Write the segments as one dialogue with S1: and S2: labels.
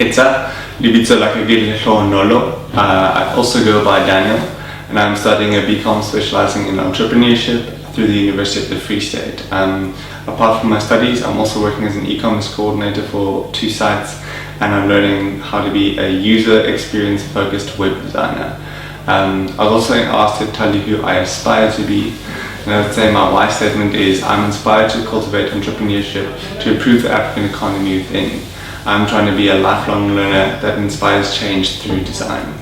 S1: Itza, Libitza Lakagilho Nolo. I also go by Daniel, and I'm studying a BCom specializing in entrepreneurship through the University of the Free State. Apart from my studies, I'm also working as an e-commerce coordinator for 2 sites, and I'm learning how to be a user experience focused web designer. I was also asked to tell you who I aspire to be, and I would say my why statement is I'm inspired to cultivate entrepreneurship to improve the African economy within. I'm trying to be a lifelong learner that inspires change through design.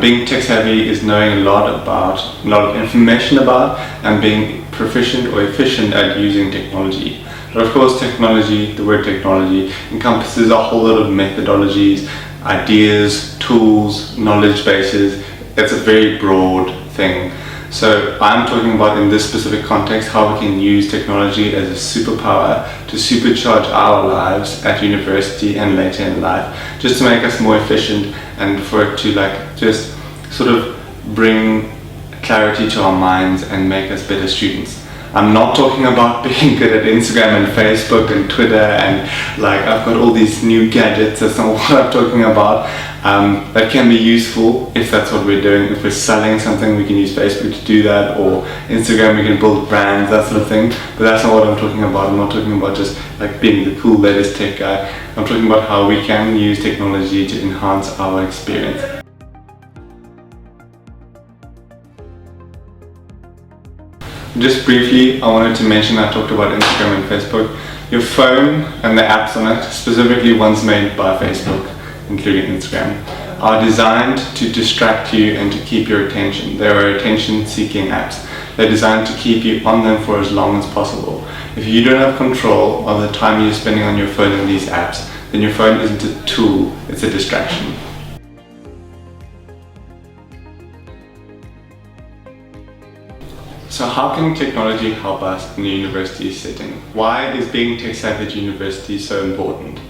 S1: Being tech savvy is knowing a lot of information about, and being proficient or efficient at using technology. But of course, technology, the word technology, encompasses a whole lot of methodologies, ideas, tools, knowledge bases. It's a very broad thing. So I'm talking about, in this specific context, how we can use technology as a superpower to supercharge our lives at university and later in life, just to make us more efficient and for it to just sort of bring clarity to our minds and make us better students. I'm not talking about being good at Instagram and Facebook and Twitter and I've got all these new gadgets. That's not what I'm talking about. That can be useful if that's what we're doing. If we're selling something, we can use Facebook to do that, or Instagram, we can build brands, that sort of thing. But that's not what I'm talking about. I'm not talking about just being the cool latest tech guy. I'm talking about how we can use technology to enhance our experience. Just briefly, I wanted to mention, I talked about Instagram and Facebook. Your phone and the apps on it, specifically ones made by Facebook, including Instagram, are designed to distract you and to keep your attention. They are attention-seeking apps. They're designed to keep you on them for as long as possible. If you don't have control of the time you're spending on your phone and these apps, then your phone isn't a tool, it's a distraction. So how can technology help us in the university setting? Why is being tech savvy at university so important?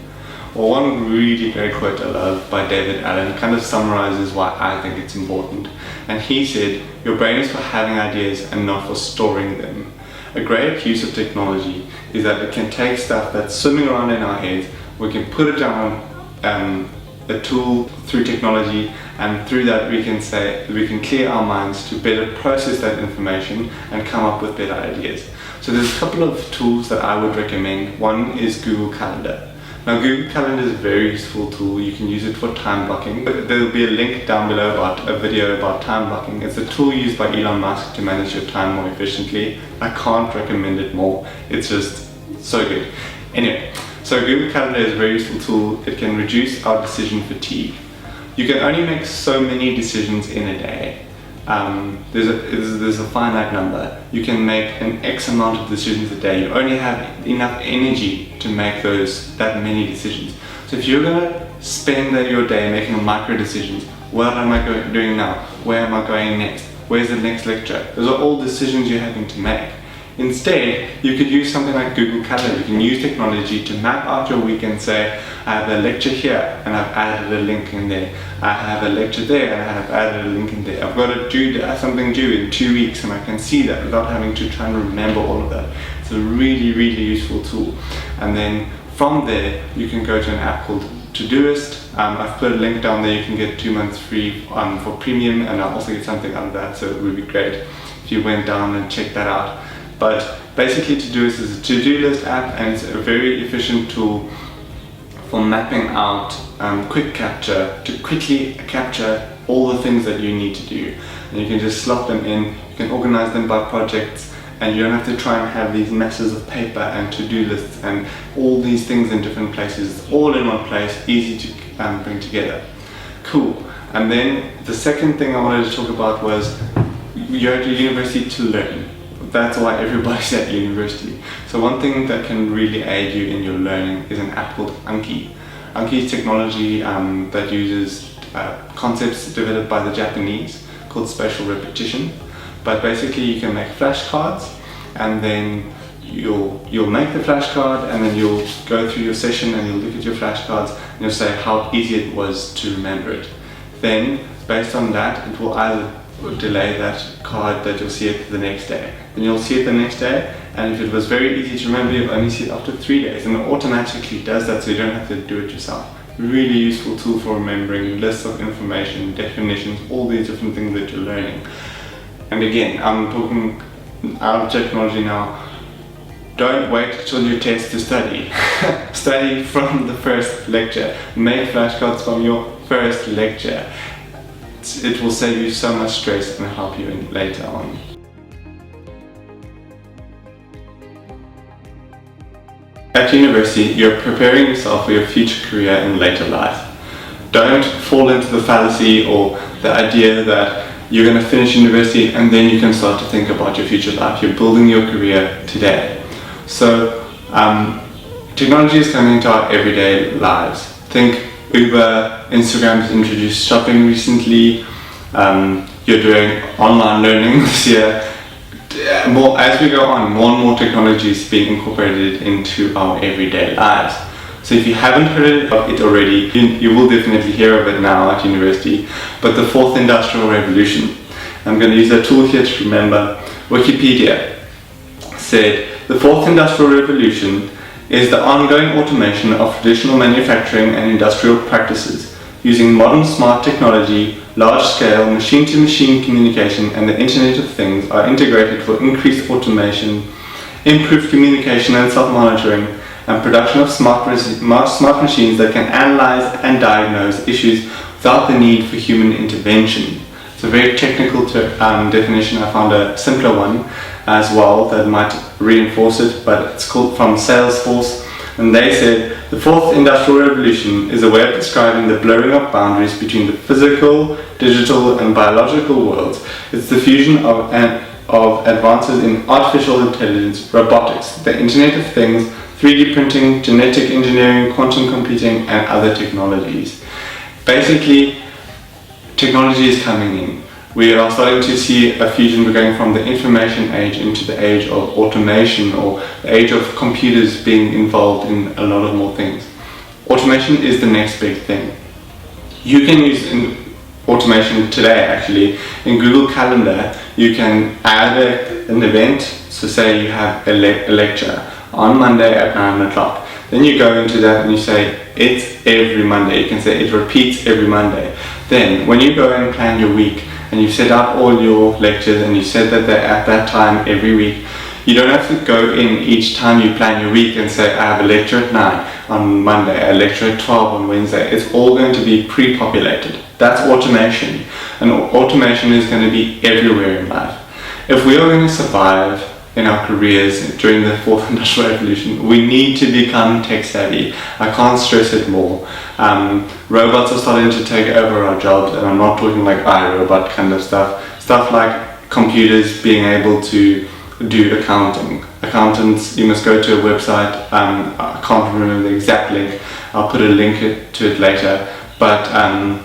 S1: Well, one really great quote I love by David Allen kind of summarizes why I think it's important. And he said, your brain is for having ideas and not for storing them. A great use of technology is that it can take stuff that's swimming around in our heads, we can put it down a tool through technology, and through that we can clear our minds to better process that information and come up with better ideas. So there's a couple of tools that I would recommend. One is Google Calendar. Now, Google Calendar is a very useful tool. You can use it for time blocking. There'll be a link down below about a video about time blocking. It's a tool used by Elon Musk to manage your time more efficiently. I can't recommend it more. It's just so good. Anyway, so Google Calendar is a very useful tool. It can reduce our decision fatigue. You can only make so many decisions in a day. There's a finite number. You can make an X amount of decisions a day. You only have enough energy to make that many decisions. So if you're going to spend your day making micro decisions, what am I doing now? Where am I going next? Where's the next lecture? Those are all decisions you're having to make. Instead, you could use something like Google Calendar. You can use technology to map out your week and say, I have a lecture here and I've added a link in there. I have a lecture there and I have added a link in there. I've got something due in 2 weeks, and I can see that without having to try and remember all of that. It's a really, really useful tool. And then from there, you can go to an app called Todoist. I've put a link down there. You can get 2 months free for premium, and I'll also get something out of that, so it would be great if you went down and checked that out. But basically, Todoist is a to-do list app, and it's a very efficient tool for mapping out quick capture to quickly capture all the things that you need to do. And you can just slot them in, you can organize them by projects, and you don't have to try and have these masses of paper and to-do lists and all these things in different places. It's all in one place, easy to bring together. Cool. And then the second thing I wanted to talk about was you go to university to learn. That's why everybody's at university. So one thing that can really aid you in your learning is an app called Anki. Anki is technology that uses concepts developed by the Japanese called spatial repetition. But basically you can make flashcards, and then you'll make the flashcard, and then you'll go through your session and you'll look at your flashcards and you'll say how easy it was to remember it. Then based on that, it will either delay that card that you'll see it the next day. Then you'll see it the next day, And if it was very easy to remember, you only see it after 3 days, and it automatically does that, so you don't have to do it yourself. Really useful tool for remembering lists of information, definitions, all these different things that you're learning. And again, I'm talking out of technology now. Don't wait till your test to study. Study from the first lecture. Make flashcards from your first lecture. It will save you so much stress and help you later on. At university, you're preparing yourself for your future career in later life. Don't fall into the fallacy or the idea that you're going to finish university and then you can start to think about your future life. You're building your career today. So, technology is coming into our everyday lives. Think Uber, Instagram has introduced shopping recently. You're doing online learning this year. As we go on, more and more technology is being incorporated into our everyday lives. So if you haven't heard of it already, you will definitely hear of it now at university. But the fourth industrial revolution, I'm going to use a tool here to remember. Wikipedia said, the fourth industrial revolution is the ongoing automation of traditional manufacturing and industrial practices. Using modern smart technology, large-scale machine-to-machine communication and the Internet of Things are integrated for increased automation, improved communication and self-monitoring, and production of smart machines that can analyze and diagnose issues without the need for human intervention. It's a very technical definition. I found a simpler one as well that might reinforce it, but it's called from Salesforce. And they said, the fourth industrial revolution is a way of describing the blurring of boundaries between the physical, digital, and biological worlds. It's the fusion of advances in artificial intelligence, robotics, the Internet of Things, 3D printing, genetic engineering, quantum computing, and other technologies. Basically, technology is coming in. We are starting to see a fusion. We're going from the information age into the age of automation, or the age of computers being involved in a lot of more things. Automation is the next big thing. You can use automation today actually. In Google Calendar, you can add an event. So say you have a lecture on Monday at 9 o'clock. Then you go into that and you say, it's every Monday. You can say it repeats every Monday. Then when you go and plan your week, and you've set up all your lectures and you said that they're at that time every week, you don't have to go in each time you plan your week and say, I have a lecture at 9 on Monday, a lecture at 12 on Wednesday. It's all going to be pre-populated. That's automation. And automation is going to be everywhere in life. If we are going to survive in our careers during the fourth industrial revolution, we need to become tech savvy. I can't stress it more. Robots are starting to take over our jobs, and I'm not talking like iRobot kind of stuff. Stuff like computers being able to do accounting. Accountants, you must go to a website, I can't remember the exact link, I'll put a link to it later, but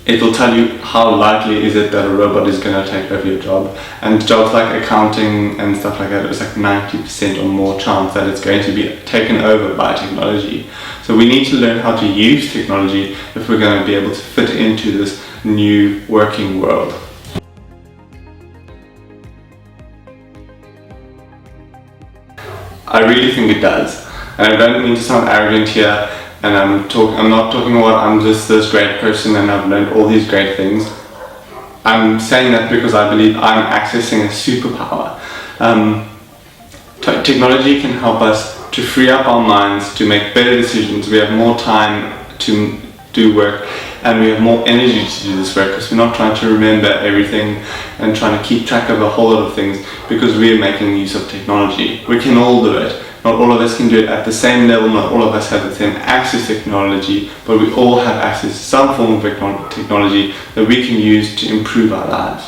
S1: it will tell you how likely is it that a robot is going to take over your job. And jobs like accounting and stuff like that, it's like 90% or more chance that it's going to be taken over by technology. So we need to learn how to use technology if we're going to be able to fit into this new working world. I really think it does. And I don't mean to sound arrogant here. And I'm not talking about I'm just this great person and I've learned all these great things. I'm saying that because I believe I'm accessing a superpower. Technology can help us to free up our minds to make better decisions. We have more time to do work and we have more energy to do this work because we're not trying to remember everything and trying to keep track of a whole lot of things because we are making use of technology. We can all do it. Not all of us can do it at the same level, not all of us have the same access to technology, but we all have access to some form of technology that we can use to improve our lives.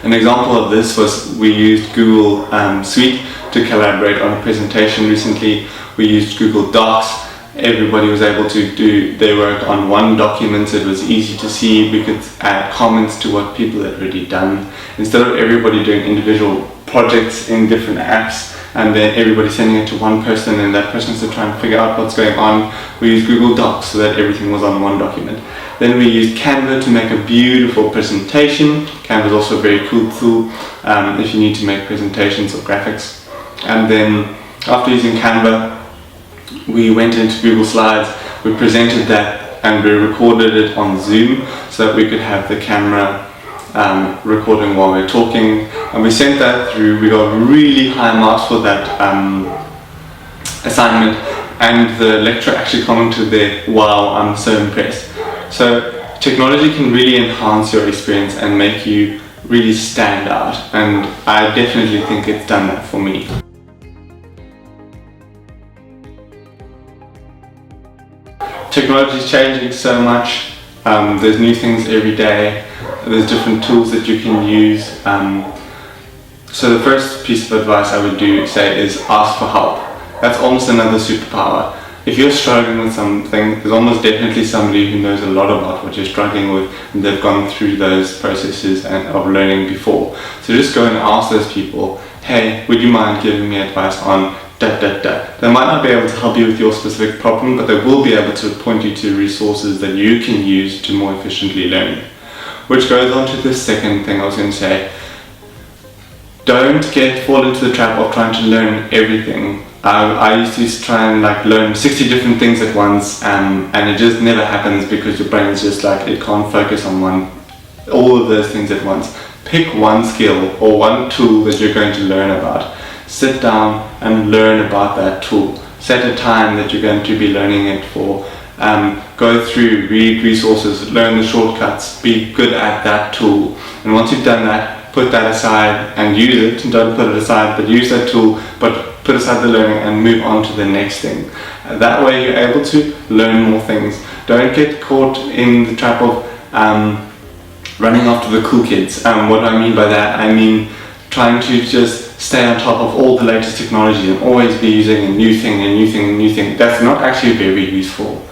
S1: An example of this was we used Google Suite to collaborate on a presentation recently. We used Google Docs. Everybody was able to do their work on one document, so it was easy to see. We could add comments to what people had already done. Instead of everybody doing individual projects in different apps, and then everybody's sending it to one person, and that person has to try and figure out what's going on. We used Google Docs so that everything was on one document. Then we used Canva to make a beautiful presentation. Canva is also a very cool tool if you need to make presentations or graphics. And then after using Canva, we went into Google Slides, we presented that, and we recorded it on Zoom so that we could have the camera recording while we're talking, and we sent that through. We got really high marks for that assignment, and the lecturer actually commented there, "Wow, I'm so impressed." So technology can really enhance your experience and make you really stand out, and I definitely think it's done that for me. Technology is changing so much. There's new things every day. There's different tools that you can use. So the first piece of advice I would say is ask for help. That's almost another superpower. If you're struggling with something, there's almost definitely somebody who knows a lot about what you're struggling with, and they've gone through those processes of learning before. So just go and ask those people, "Hey, would you mind giving me advice on da da da?" They might not be able to help you with your specific problem, but they will be able to point you to resources that you can use to more efficiently learn. Which goes on to the second thing I was going to say. Don't fall into the trap of trying to learn everything. I used to try and learn 60 different things at once, and it just never happens because your brain's just it can't focus on all of those things at once. Pick one skill or one tool that you're going to learn about. Sit down and learn about that tool. Set a time that you're going to be learning it for. Go through, read resources, learn the shortcuts, be good at that tool. And once you've done that, put that aside and use it. And don't put it aside, but use that tool, but put aside the learning and move on to the next thing. That way you're able to learn more things. Don't get caught in the trap of running after the cool kids. What I mean by that, I mean trying to just stay on top of all the latest technology and always be using a new thing, a new thing, a new thing. That's not actually very useful.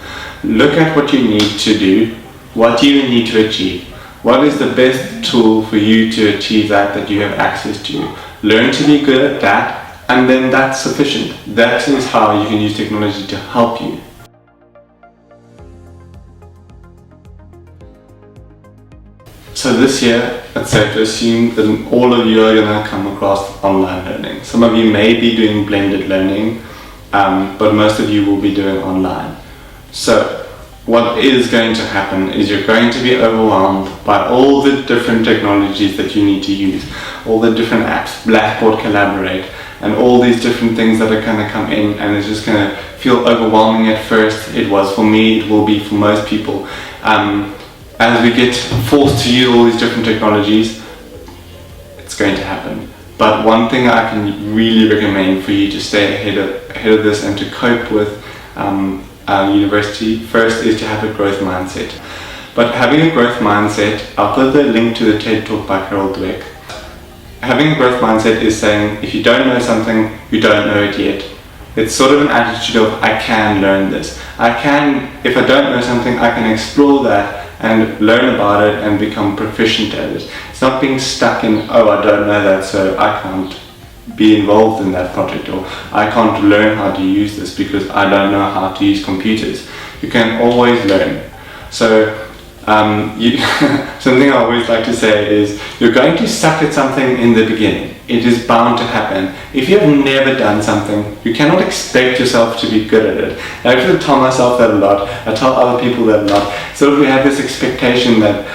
S1: Look at what you need to do, what you need to achieve. What is the best tool for you to achieve that you have access to? Learn to be good at that, and then that's sufficient. That is how you can use technology to help you. So this year, it's safe to assume that all of you are going to come across online learning. Some of you may be doing blended learning, but most of you will be doing online. So what is going to happen is you're going to be overwhelmed by all the different technologies that you need to use, all the different apps, Blackboard, Collaborate, and all these different things that are going to come in, and it's just going to feel overwhelming at first. It was for me, it will be for most people. As we get forced to use all these different technologies, it's going to happen. But one thing I can really recommend for you to stay ahead of this and to cope with university first is to have a growth mindset. But having a growth mindset, I'll put the link to the TED Talk by Carol Dweck. Having a growth mindset is saying if you don't know something, you don't know it yet. It's sort of an attitude of I can learn this. If I don't know something, I can explore that and learn about it and become proficient at it. It's not being stuck in, oh, I don't know that, so I can't be involved in that project, or I can't learn how to use this because I don't know how to use computers. You can always learn. So something I always like to say is you're going to suck at something in the beginning. It is bound to happen. If you have never done something, you cannot expect yourself to be good at it. I actually tell myself that a lot. I tell other people that a lot. So we have this expectation that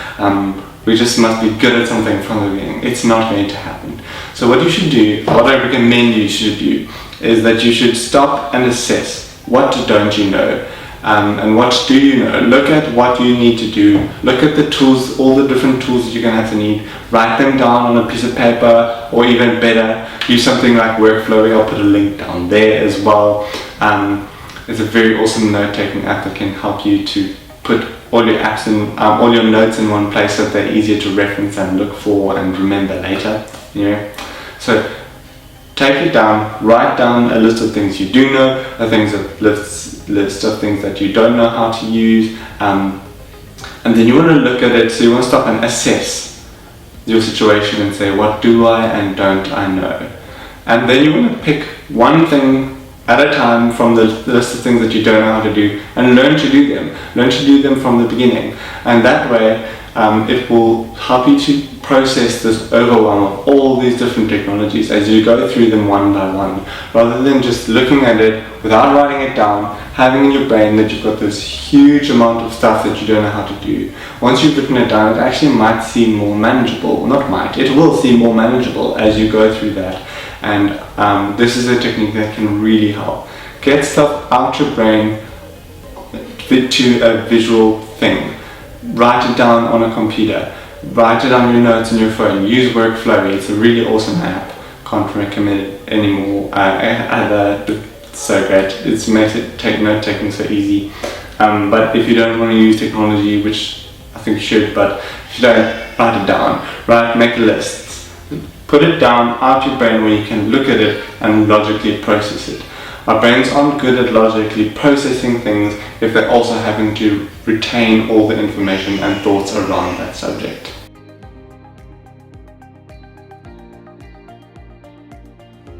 S1: we just must be good at something from the beginning. It's not going to happen. So what you should do, what I recommend you should do, is that you should stop and assess what don't you know. And what do you know? Look at what you need to do. Look at the tools, all the different tools that you're going to have to need. Write them down on a piece of paper, or even better, use something like Workflow. I'll put a link down there as well. It's a very awesome note-taking app that can help you to put all your apps and all your notes in one place so that they're easier to reference and look for and remember later. So take it down, write down a list of things you do know, list of things that you don't know how to use, and then you want to look at it, so you want to stop and assess your situation and say, what do I and don't I know? And then you want to pick one thing at a time from the list of things that you don't know how to do, and learn to do them. Learn to do them from the beginning. And that way, it will help you to process this overwhelm of all these different technologies as you go through them one by one, rather than just looking at it without writing it down, having in your brain that you've got this huge amount of stuff that you don't know how to do. Once you've written it down, it actually might seem more manageable. Not might, it will seem more manageable as you go through that. And this is a technique that can really help. Get stuff out your brain to a visual thing. Write it down on a computer. Write it on your notes on your phone. Use Workflowy. It's a really awesome app. Can't recommend it anymore. It's so great. It makes note taking so easy. But if you don't want to use technology, which I think you should, but if you don't, write it down. Make lists. Put it down out your brain where you can look at it and logically process it. Our brains aren't good at logically processing things if they're also having to retain all the information and thoughts around that subject.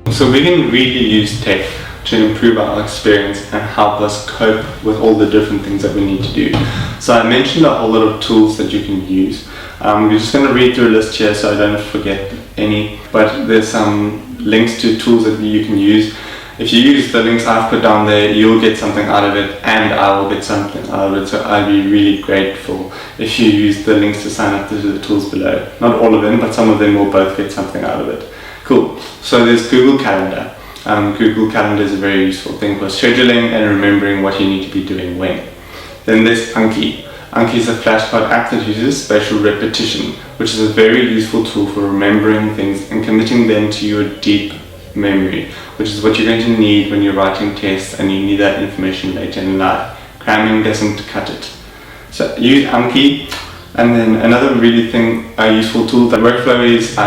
S1: So we can really use tech to improve our experience and help us cope with all the different things that we need to do. So I mentioned a whole lot of tools that you can use. We're just going to read through a list here so I don't forget any, but there's some links to tools that you can use. If you use the links I've put down there, you'll get something out of it and I will get something out of it, so I'd be really grateful if you use the links to sign up to the tools below. Not all of them, but some of them will both get something out of it. Cool. So there's Google Calendar. Google Calendar is a very useful thing for scheduling and remembering what you need to be doing when. Then there's Anki. Anki is a flashcard app that uses spatial repetition, which is a very useful tool for remembering things and committing them to your deep memory, which is what you're going to need when you're writing tests and you need that information later in life. Cramming doesn't cut it. So use Anki. And then another really useful tool that Workflowy is,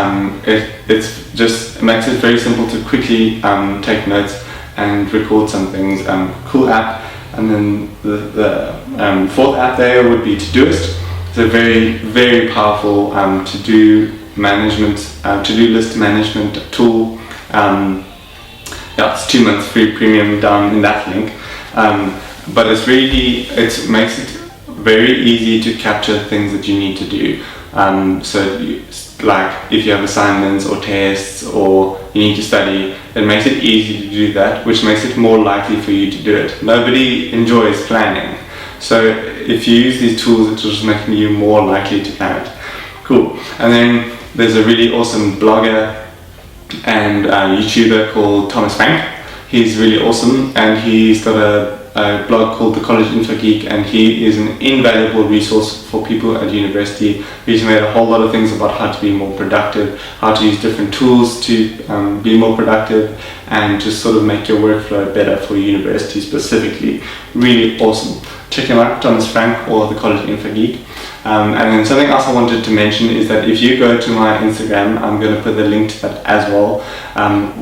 S1: it makes it very simple to quickly take notes and record some things. Cool app. And then the fourth app there would be Todoist. It's a very, very powerful to-do list management tool. It's 2 months free premium down in that link. But it makes it very easy to capture things that you need to do. Like if you have assignments or tests or you need to study, it makes it easy to do that, which makes it more likely for you to do it. Nobody enjoys planning. So if you use these tools, it will just make you more likely to plan it. Cool. And then there's a really awesome blogger and YouTuber called Thomas Frank. He's really awesome and he's got a blog called The College Info Geek, and he is an invaluable resource for people at university. He's made a whole lot of things about how to be more productive, how to use different tools to be more productive, and just sort of make your workflow better for university specifically. Really awesome. Check him out, Thomas Frank or The College Info Geek. And then something else I wanted to mention is that if you go to my Instagram, I'm going to put the link to that as well.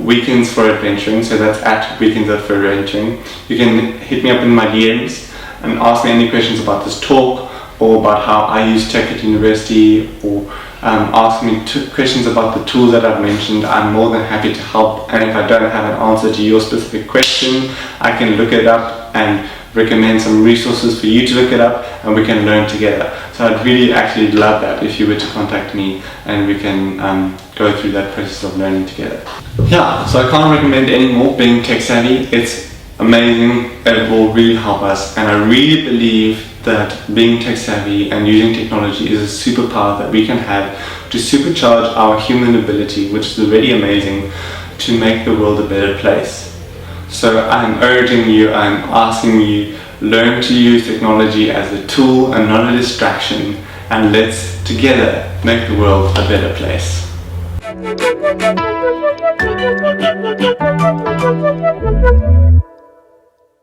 S1: Weekends for Adventuring, so that's at Weekends for Adventuring. You can hit me up in my DMs and ask me any questions about this talk or about how I use tech at university, or ask me questions about the tools that I've mentioned. I'm more than happy to help, and if I don't have an answer to your specific question, I can look it up and recommend some resources for you to look it up and we can learn together. So I'd really actually love that if you were to contact me and we can go through that process of learning together. Yeah, so I can't recommend any more being tech savvy. It's amazing, it will really help us, and I really believe that being tech savvy and using technology is a superpower that we can have to supercharge our human ability, which is already amazing, to make the world a better place. So I'm urging you, I'm asking you, learn to use technology as a tool and not a distraction, and let's together make the world a better place.